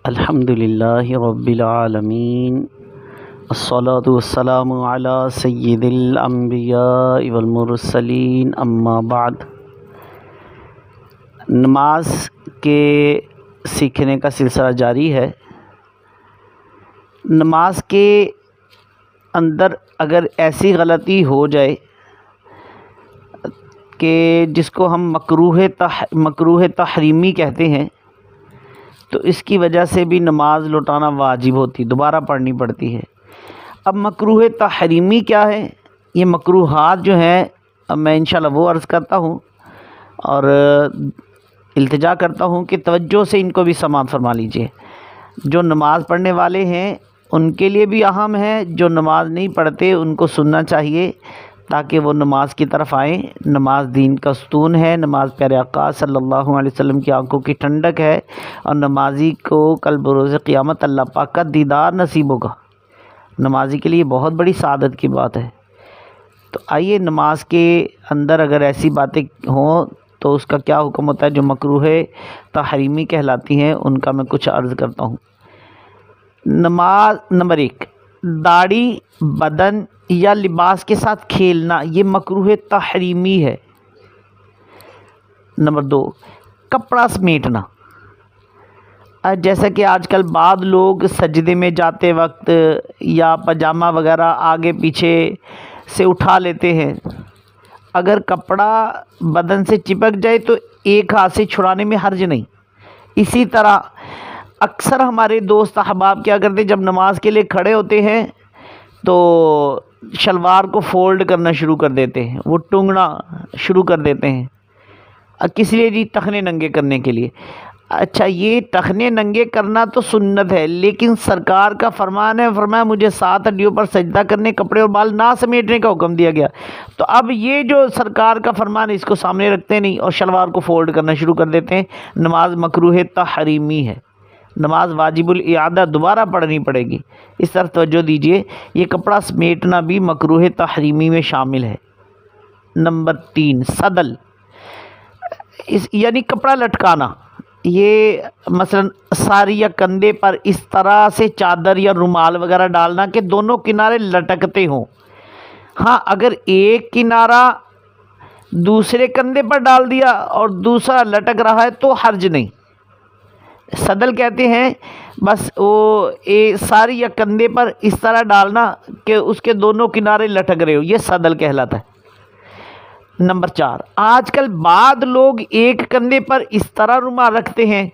الحمد للہ رب العالمین الصلاة والسلام علی سید الانبیاء والمرسلین اما بعد۔ نماز کے سیکھنے کا سلسلہ جاری ہے۔ نماز کے اندر اگر ایسی غلطی ہو جائے کہ جس کو ہم مکروہ تحریمی کہتے ہیں، تو اس کی وجہ سے بھی نماز لوٹانا واجب ہوتی، دوبارہ پڑھنی پڑتی ہے۔ اب مکروہ تحریمی کیا ہے؟ یہ مکروہات جو ہیں، اب میں انشاءاللہ وہ عرض کرتا ہوں اور التجا کرتا ہوں کہ توجہ سے ان کو بھی سماعت فرما لیجئے۔ جو نماز پڑھنے والے ہیں ان کے لیے بھی اہم ہے، جو نماز نہیں پڑھتے ان کو سننا چاہیے تاکہ وہ نماز کی طرف آئیں۔ نماز دین کا ستون ہے، نماز پیارے آقا صلی اللہ علیہ وسلم کی آنکھوں کی ٹھنڈک ہے، اور نمازی کو کل بروز قیامت اللہ پاک کا دیدار نصیب ہوگا۔ نمازی کے لیے بہت بڑی سعادت کی بات ہے۔ تو آئیے، نماز کے اندر اگر ایسی باتیں ہوں تو اس کا کیا حکم ہوتا ہے جو مکروہ تحریمی کہلاتی ہیں، ان کا میں کچھ عرض کرتا ہوں۔ نماز نمبر 1، داڑھی، بدن یا لباس کے ساتھ کھیلنا، یہ مکروہ تحریمی ہے۔ نمبر 2، کپڑا سمیٹنا، جیسا کہ آج کل بعض لوگ سجدے میں جاتے وقت یا پاجامہ وغیرہ آگے پیچھے سے اٹھا لیتے ہیں۔ اگر کپڑا بدن سے چپک جائے تو ایک ہاتھ سے چھڑانے میں حرج نہیں۔ اسی طرح اکثر ہمارے دوست احباب کیا کرتے، جب نماز کے لیے کھڑے ہوتے ہیں تو شلوار کو فولڈ کرنا شروع کر دیتے ہیں، وہ ٹنگنا شروع کر دیتے ہیں۔ کس لیے جی؟ ٹخنے ننگے کرنے کے لیے۔ اچھا، یہ ٹخنے ننگے کرنا تو سنت ہے، لیکن سرکار کا فرمان ہے، فرمایا مجھے 7 ہڈیوں پر سجدہ کرنے، کپڑے اور بال نہ سمیٹنے کا حکم دیا گیا۔ تو اب یہ جو سرکار کا فرمان ہے اس کو سامنے رکھتے نہیں اور شلوار کو فولڈ کرنا شروع کر دیتے ہیں۔ نماز مکروہ تحریمی ہے، نماز واجب الاعادہ دوبارہ پڑھنی پڑے گی، اس طرف توجہ دیجیے۔ یہ کپڑا سمیٹنا بھی مکروہ تحریمی میں شامل ہے۔ نمبر 3، صدل، یعنی کپڑا لٹکانا۔ یہ مثلا ساری یا کندھے پر اس طرح سے چادر یا رومال وغیرہ ڈالنا کہ دونوں کنارے لٹکتے ہوں۔ ہاں، اگر ایک کنارہ دوسرے کندھے پر ڈال دیا اور دوسرا لٹک رہا ہے تو حرج نہیں۔ صدل کہتے ہیں بس وہ ساری یا کندھے پر اس طرح ڈالنا کہ اس کے دونوں کنارے لٹک رہے ہو، یہ صدل کہلاتا ہے۔ نمبر 4، آج کل بعض لوگ ایک کندھے پر اس طرح رومال رکھتے ہیں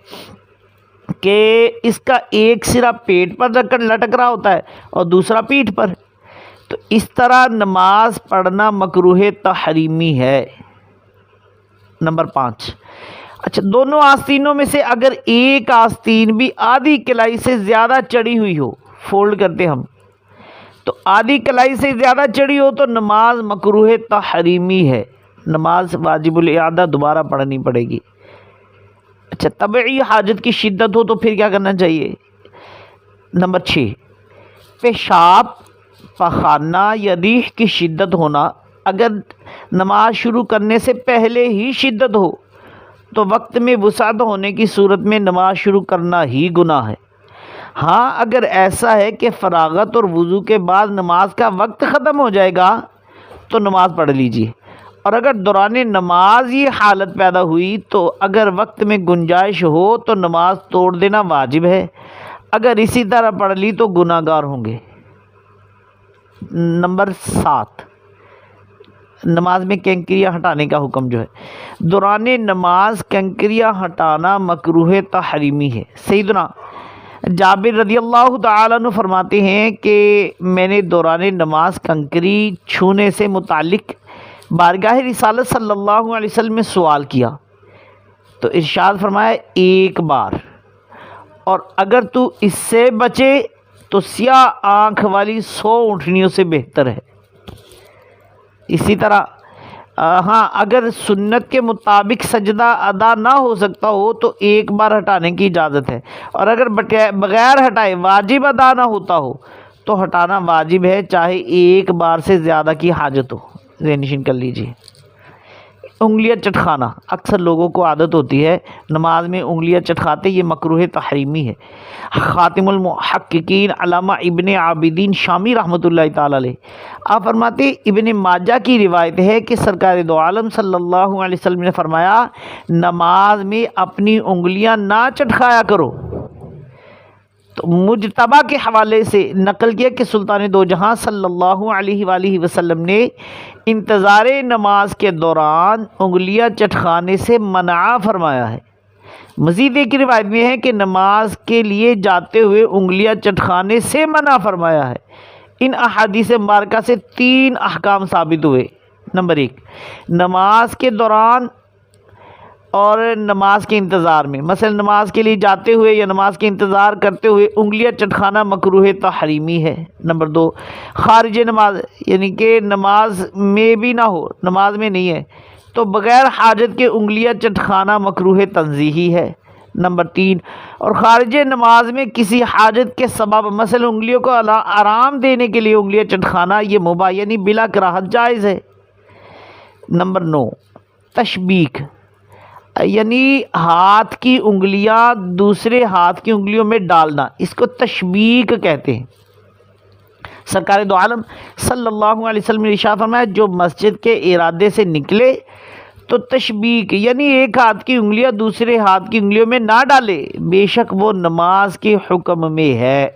کہ اس کا ایک سرا پیٹ پر لٹک رہا ہوتا ہے اور دوسرا پیٹھ پر، تو اس طرح نماز پڑھنا مکروہ تحریمی ہے۔ نمبر 5، اچھا، دونوں آستینوں میں سے اگر ایک آستین بھی آدھی کلائی سے زیادہ چڑھی ہوئی ہو، فولڈ کرتے ہم، تو آدھی کلائی سے زیادہ چڑھی ہو تو نماز مکروہ تحریمی ہے، نماز واجب الاعادہ دوبارہ پڑھنی پڑے گی۔ اچھا، طبعی حاجت کی شدت ہو تو پھر کیا کرنا چاہیے؟ نمبر 6، پیشاب، پخانہ یا ریح کی شدت ہونا، اگر نماز شروع کرنے سے پہلے ہی شدت ہو تو وقت میں وسعت ہونے کی صورت میں نماز شروع کرنا ہی گناہ ہے۔ ہاں، اگر ایسا ہے کہ فراغت اور وضو کے بعد نماز کا وقت ختم ہو جائے گا تو نماز پڑھ لیجیے، اور اگر دوران نماز یہ حالت پیدا ہوئی تو اگر وقت میں گنجائش ہو تو نماز توڑ دینا واجب ہے، اگر اسی طرح پڑھ لی تو گناہ گار ہوں گے۔ نمبر 7، نماز میں کنکریاں ہٹانے کا حکم جو ہے، دوران نماز کنکریاں ہٹانا مکروہ تحریمی ہے۔ سیدنا جابر رضی اللہ تعالیٰ عنہ فرماتے ہیں کہ میں نے دوران نماز کنکری چھونے سے متعلق بارگاہ رسالت صلی اللہ علیہ وسلم میں سوال کیا تو ارشاد فرمایا، ایک بار، اور اگر تو اس سے بچے تو سیاہ آنکھ والی 100 اونٹنیوں سے بہتر ہے۔ اسی طرح ہاں، اگر سنت کے مطابق سجدہ ادا نہ ہو سکتا ہو تو ایک بار ہٹانے کی اجازت ہے، اور اگر بغیر ہٹائے واجب ادا نہ ہوتا ہو تو ہٹانا واجب ہے، چاہے ایک بار سے زیادہ کی حاجت ہو۔ ذہن نشین کر لیجیے۔ انگلیاں چٹکھانا، اکثر لوگوں کو عادت ہوتی ہے نماز میں انگلیاں چٹکھاتے، یہ مکروہ تحریمی ہے۔ خاتم المحققین علامہ ابن عابدین شامی رحمۃ اللہ تعالی علیہ آپ فرماتے، ابن ماجہ کی روایت ہے کہ سرکار دو عالم صلی اللہ علیہ وسلم نے فرمایا، نماز میں اپنی انگلیاں نہ چٹکھایا کرو۔ تو مجتبہ کے حوالے سے نقل کیا کہ سلطان دو جہاں صلی اللہ علیہ وآلہ وسلم نے انتظار نماز کے دوران انگلیاں چٹکھانے سے منع فرمایا ہے۔ مزید ایک روایت میں ہے کہ نماز کے لیے جاتے ہوئے انگلیاں چٹکھانے سے منع فرمایا ہے۔ ان احادیث مبارکہ سے 3 احکام ثابت ہوئے۔ نمبر 1، نماز کے دوران اور نماز کے انتظار میں، مثلا نماز کے لیے جاتے ہوئے یا نماز کے انتظار کرتے ہوئے انگلیاں چٹکھانا مکروہ تحریمی ہے۔ نمبر 2، خارج نماز، یعنی کہ نماز میں بھی نہ ہو، نماز میں نہیں ہے تو بغیر حاجت کے انگلیاں چٹکھانا مکروہ تنزیہی ہے۔ نمبر 3، اور خارج نماز میں کسی حاجت کے سبب، مثلا انگلیوں کو آرام دینے کے لیے انگلیاں چٹکھانا، یہ مباح یعنی بلا کراہت جائز ہے۔ نمبر 9، تشبیک، یعنی ہاتھ کی انگلیاں دوسرے ہاتھ کی انگلیوں میں ڈالنا، اس کو تشبیک کہتے ہیں۔ سرکار دو عالم صلی اللہ علیہ وسلم نے ارشاد فرمایا، جو مسجد کے ارادے سے نکلے تو تشبیک یعنی ایک ہاتھ کی انگلیاں دوسرے ہاتھ کی انگلیوں میں نہ ڈالے، بے شک وہ نماز کے حکم میں ہے۔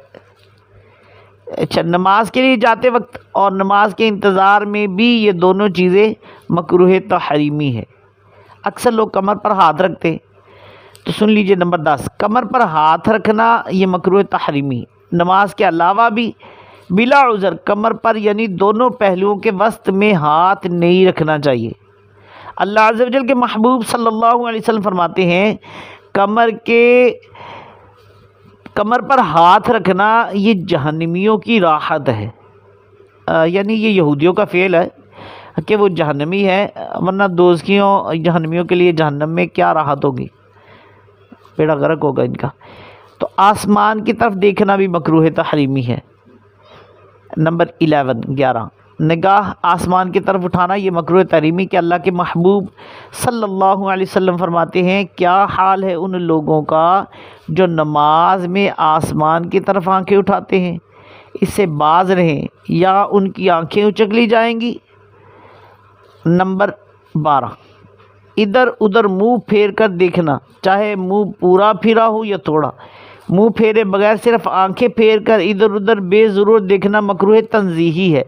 اچھا، نماز کے لیے جاتے وقت اور نماز کے انتظار میں بھی یہ دونوں چیزیں مکروہ تحریمی ہے۔ اکثر لوگ کمر پر ہاتھ رکھتے، تو سن لیجئے نمبر 10، کمر پر ہاتھ رکھنا یہ مکروہ تحریمی ہے۔ نماز کے علاوہ بھی بلا عذر کمر پر یعنی دونوں پہلوؤں کے وسط میں ہاتھ نہیں رکھنا چاہیے۔ اللہ عز و جل کے محبوب صلی اللہ علیہ وسلم فرماتے ہیں، کمر پر ہاتھ رکھنا یہ جہنمیوں کی راحت ہے، یعنی یہ یہودیوں کا فعل ہے کہ وہ جہنمی ہے، ورنہ دوزخیوں جہنمیوں کے لیے جہنم میں کیا راحت ہوگی، بیڑا غرق ہوگا ان کا۔ تو آسمان کی طرف دیکھنا بھی مکروہ تحریمی ہے۔ نمبر 11، نگاہ آسمان کی طرف اٹھانا یہ مکروہ تحریمی کہ اللہ کے محبوب صلی اللہ علیہ وسلم فرماتے ہیں، کیا حال ہے ان لوگوں کا جو نماز میں آسمان کی طرف آنکھیں اٹھاتے ہیں، اس سے باز رہیں یا ان کی آنکھیں اچک لی جائیں گی۔ نمبر 12، ادھر ادھر منہ پھیر کر دیکھنا، چاہے منہ پورا پھرا ہو یا تھوڑا، منہ پھیرے بغیر صرف آنکھیں پھیر کر ادھر ادھر بے ضرورت دیکھنا مکروہ تنزیہی ہے،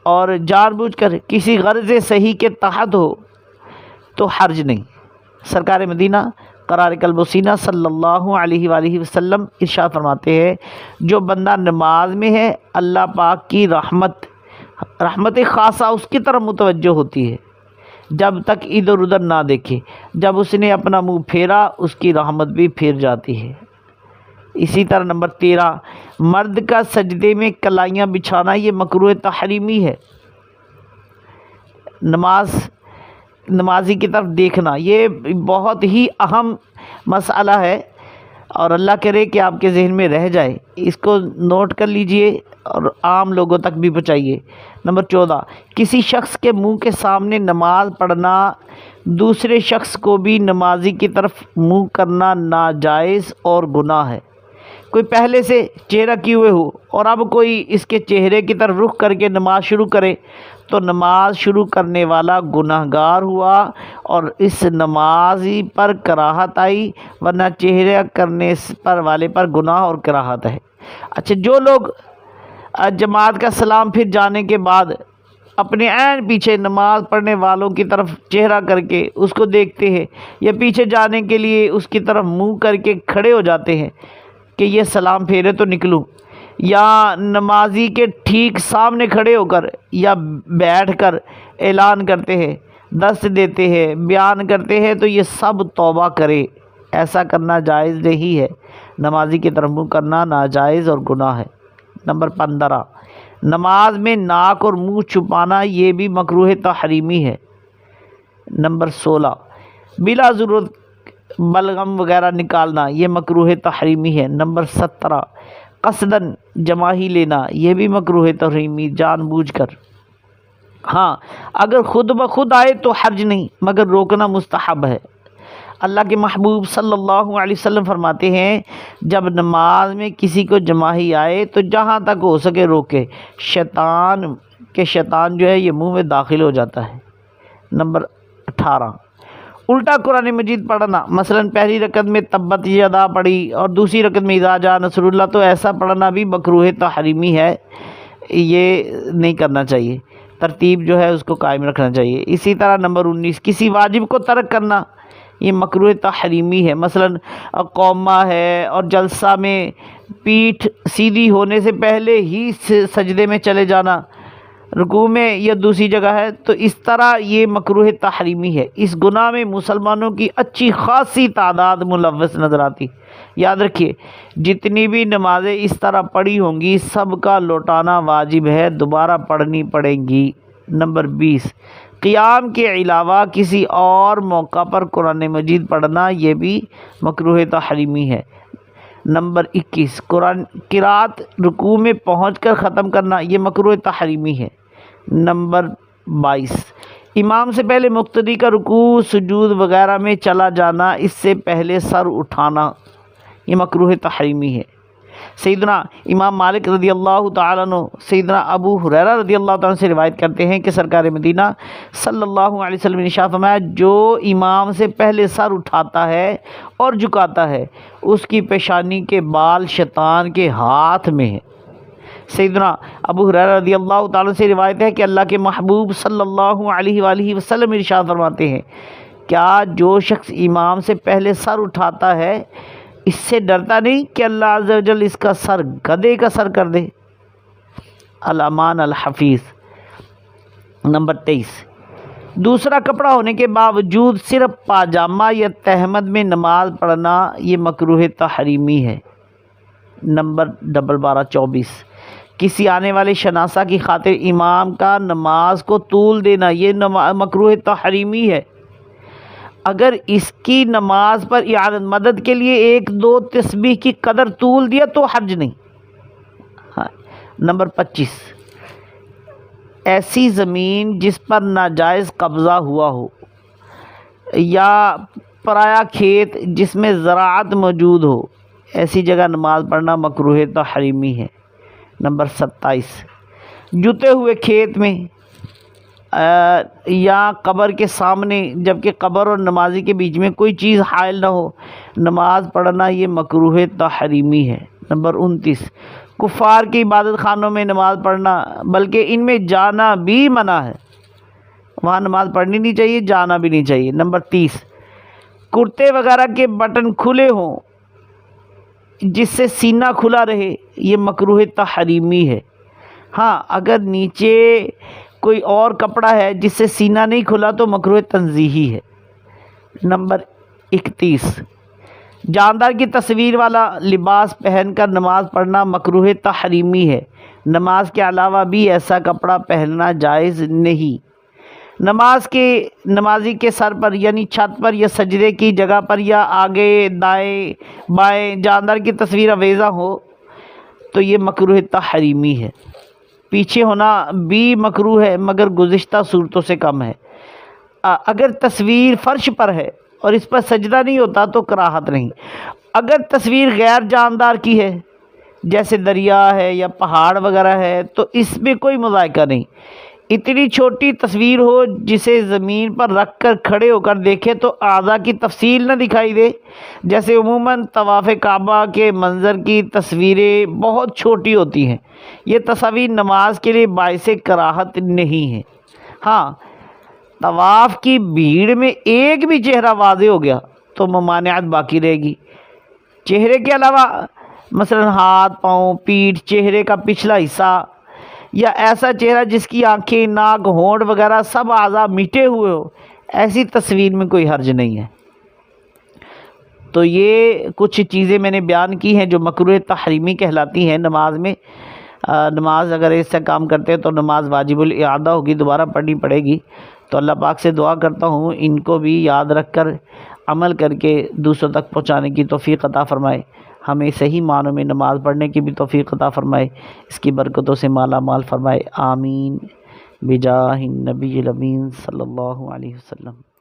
اور جان بوجھ کر کسی غرض صحیح کے تحت ہو تو حرج نہیں۔ سرکار مدینہ قرار قلب و سینہ صلی اللہ علیہ وآلہ وسلم ارشاد فرماتے ہیں، جو بندہ نماز میں ہے اللہ پاک کی رحمت خاصہ اس کی طرف متوجہ ہوتی ہے جب تک ادھر ادھر نہ دیکھے، جب اس نے اپنا منہ پھیرا اس کی رحمت بھی پھیر جاتی ہے۔ اسی طرح نمبر 13، مرد کا سجدے میں کلائیاں بچھانا یہ مکروہ تحریمی ہے۔ نمازی کی طرف دیکھنا یہ بہت ہی اہم مسئلہ ہے، اور اللہ کرے کہ آپ کے ذہن میں رہ جائے، اس کو نوٹ کر لیجئے اور عام لوگوں تک بھی پہنچائیے۔ نمبر 14، کسی شخص کے منہ کے سامنے نماز پڑھنا، دوسرے شخص کو بھی نمازی کی طرف منہ کرنا ناجائز اور گناہ ہے۔ کوئی پہلے سے چہرہ کیے ہوئے ہو اور اب کوئی اس کے چہرے کی طرف رخ کر کے نماز شروع کرے تو نماز شروع کرنے والا گناہگار ہوا اور اس نمازی پر کراہت آئی، ورنہ چہرہ کرنے پر والے پر گناہ اور کراہت ہے۔ اچھا، جو لوگ جماعت کا سلام پھر جانے کے بعد اپنے عین پیچھے نماز پڑھنے والوں کی طرف چہرہ کر کے اس کو دیکھتے ہیں، یا پیچھے جانے کے لیے اس کی طرف منہ کر کے کھڑے ہو جاتے ہیں کہ یہ سلام پھیرے تو نکلوں، یا نمازی کے ٹھیک سامنے کھڑے ہو کر یا بیٹھ کر اعلان کرتے ہیں، دست دیتے ہیں، بیان کرتے ہیں، تو یہ سب توبہ کرے، ایسا کرنا جائز نہیں ہے۔ نمازی کی طرف منہ کرنا ناجائز اور گناہ ہے۔ نمبر 15، نماز میں ناک اور منہ چھپانا یہ بھی مکروہ تحریمی ہے۔ نمبر 16، بلا ضرورت بلغم وغیرہ نکالنا یہ مکروہ تحریمی ہے۔ نمبر 17، قصداً جماہی لینا یہ بھی مکروہ تحریمی، جان بوجھ کر۔ ہاں اگر خود بخود آئے تو حرج نہیں، مگر روکنا مستحب ہے۔ اللہ کے محبوب صلی اللہ علیہ وسلم فرماتے ہیں جب نماز میں کسی کو جماہی آئے تو جہاں تک ہو سکے روکے، شیطان جو ہے یہ منہ میں داخل ہو جاتا ہے۔ نمبر 18، الٹا قرآن مجید پڑھنا، مثلا پہلی رکعت میں تبت یدا پڑھی اور دوسری رکعت میں اذا جاء نصر اللہ، تو ایسا پڑھنا بھی مکروہ تحریمی ہے، یہ نہیں کرنا چاہیے، ترتیب جو ہے اس کو قائم رکھنا چاہیے۔ اسی طرح نمبر 19، کسی واجب کو ترک کرنا، یہ مکروہ تحریمی ہے، مثلا قومہ ہے اور جلسہ میں پیٹھ سیدھی ہونے سے پہلے ہی سجدے میں چلے جانا، رکوع میں یا دوسری جگہ ہے، تو اس طرح یہ مکروہ تحریمی ہے۔ اس گناہ میں مسلمانوں کی اچھی خاصی تعداد ملوث نظر آتی۔ یاد رکھیے جتنی بھی نمازیں اس طرح پڑھی ہوں گی سب کا لوٹانا واجب ہے، دوبارہ پڑھنی پڑیں گی۔ نمبر 20، قیام کے علاوہ کسی اور موقع پر قرآن مجید پڑھنا، یہ بھی مکروہ تحریمی ہے۔ نمبر 21، قرات رکوع میں پہنچ کر ختم کرنا، یہ مکروہ تحریمی ہے۔ نمبر 22، امام سے پہلے مقتدی کا رکوع سجود وغیرہ میں چلا جانا، اس سے پہلے سر اٹھانا، یہ مکروہ تحریمی ہے۔ سیدنا امام مالک رضی اللہ تعالیٰ عنہ سیدنا ابو ہریرہ رضی اللہ تعالیٰ عنہ سے روایت کرتے ہیں کہ سرکار مدینہ صلی اللہ علیہ وسلم نے ارشاد فرمایا جو امام سے پہلے سر اٹھاتا ہے اور جھکاتا ہے اس کی پیشانی کے بال شیطان کے ہاتھ میں ہے۔ سیدنا ابو ہریرہ رضی اللہ تعالیٰ سے روایت ہے کہ اللہ کے محبوب صلی اللہ علیہ وآلہ وسلم ارشاد فرماتے ہیں کیا جو شخص امام سے پہلے سر اٹھاتا ہے اس سے ڈرتا نہیں کہ اللہ عز و جل اس کا سر گدھے کا سر کر دے؟ الامان الحفیظ۔ نمبر 23، دوسرا کپڑا ہونے کے باوجود صرف پاجامہ یا تہمد میں نماز پڑھنا، یہ مکروہ تحریمی ہے۔ نمبر 24، کسی آنے والے شناسہ کی خاطر امام کا نماز کو طول دینا، یہ مکروہ تحریمی ہے۔ اگر اس کی نماز پر اعانت مدد کے لیے 1-2 تسبیح کی قدر طول دیا تو حرج نہیں۔ نمبر 25، ایسی زمین جس پر ناجائز قبضہ ہوا ہو یا پرایا کھیت جس میں زراعت موجود ہو، ایسی جگہ نماز پڑھنا مکروہ تحریمی ہے۔ نمبر 27، جوتے ہوئے کھیت میں یا قبر کے سامنے جبکہ قبر اور نمازی کے بیچ میں کوئی چیز حائل نہ ہو، نماز پڑھنا یہ مکروہ تحریمی ہے۔ نمبر 29، کفار کی عبادت خانوں میں نماز پڑھنا بلکہ ان میں جانا بھی منع ہے، وہاں نماز پڑھنی نہیں چاہیے، جانا بھی نہیں چاہیے۔ نمبر 30، کرتے وغیرہ کے بٹن کھلے ہوں جس سے سینہ کھلا رہے، یہ مکروہ تحریمی ہے۔ ہاں اگر نیچے کوئی اور کپڑا ہے جس سے سینہ نہیں کھلا تو مکروہ تنزیہی ہے۔ نمبر 31، جاندار کی تصویر والا لباس پہن کر نماز پڑھنا مکروہ تحریمی ہے، نماز کے علاوہ بھی ایسا کپڑا پہننا جائز نہیں۔ نمازی کے سر پر یعنی چھت پر یا سجدے کی جگہ پر یا آگے دائیں بائیں جاندار کی تصویر آویزاں ہو تو یہ مکروہ تحریمی ہے۔ پیچھے ہونا بھی مکروہ ہے مگر گزشتہ صورتوں سے کم ہے۔ اگر تصویر فرش پر ہے اور اس پر سجدہ نہیں ہوتا تو کراہت نہیں۔ اگر تصویر غیر جاندار کی ہے جیسے دریا ہے یا پہاڑ وغیرہ ہے تو اس میں کوئی مذائقہ نہیں۔ اتنی چھوٹی تصویر ہو جسے زمین پر رکھ کر کھڑے ہو کر دیکھے تو اعضاء کی تفصیل نہ دکھائی دے، جیسے عموماً طواف کعبہ کے منظر کی تصویریں بہت چھوٹی ہوتی ہیں، یہ تصاویر نماز کے لیے باعث کراہت نہیں ہے۔ ہاں طواف کی بھیڑ میں ایک بھی چہرہ واضح ہو گیا تو ممانعت باقی رہے گی۔ چہرے کے علاوہ مثلا ہاتھ، پاؤں، پیٹھ، چہرے کا پچھلا حصہ یا ایسا چہرہ جس کی آنکھیں، ناک، ہونٹ وغیرہ سب اعضاء مٹے ہوئے ہو، ایسی تصویر میں کوئی حرج نہیں ہے۔ تو یہ کچھ چیزیں میں نے بیان کی ہیں جو مکروہ تحریمی کہلاتی ہیں نماز میں۔ نماز اگر اس سے کام کرتے ہیں تو نماز واجب الاعادہ ہوگی، دوبارہ پڑھنی پڑے گی۔ تو اللہ پاک سے دعا کرتا ہوں ان کو بھی یاد رکھ کر عمل کر کے دوسروں تک پہنچانے کی توفیق عطا فرمائے، ہمیں صحیح معنوں میں نماز پڑھنے کی بھی توفیق عطا فرمائے، اس کی برکتوں سے مالا مال فرمائے، آمین بجاہ النبی الامین صلی اللہ علیہ وسلم۔